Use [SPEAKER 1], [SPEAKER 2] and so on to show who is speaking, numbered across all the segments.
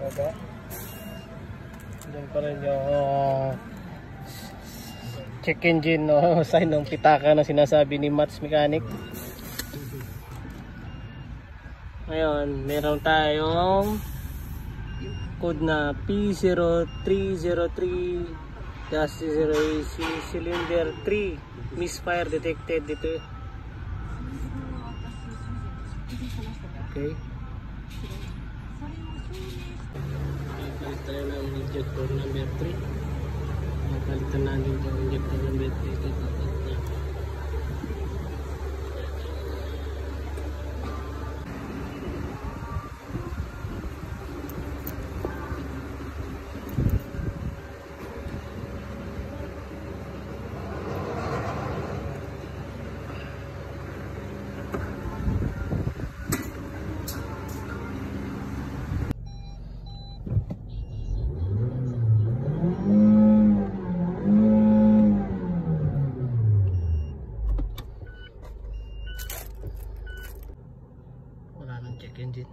[SPEAKER 1] baba. Diyan pa rin yung check engine, no? Sign ng pitaka na sinasabi ni Mats Mechanic. Ngayon, meron tayong code na P0303-0AC cylinder 3 misfire detected dito. Okay. Palit tayo ng injector number 3. Palitan natin yung injector number 3. Check engine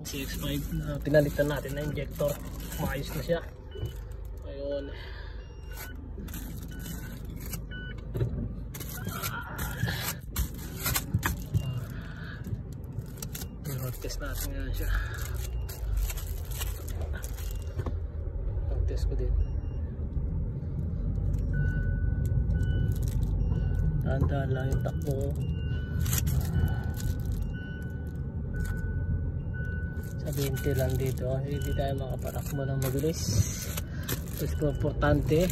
[SPEAKER 1] CX-5 na pinalitan natin na injector, maayos na siya. Ayun, test natin nga siya. Test ko din. Tandaan lang yung takbo. Sa 20 lang dito. Hindi tayo makapatakbo ng mabilis. Ito importante.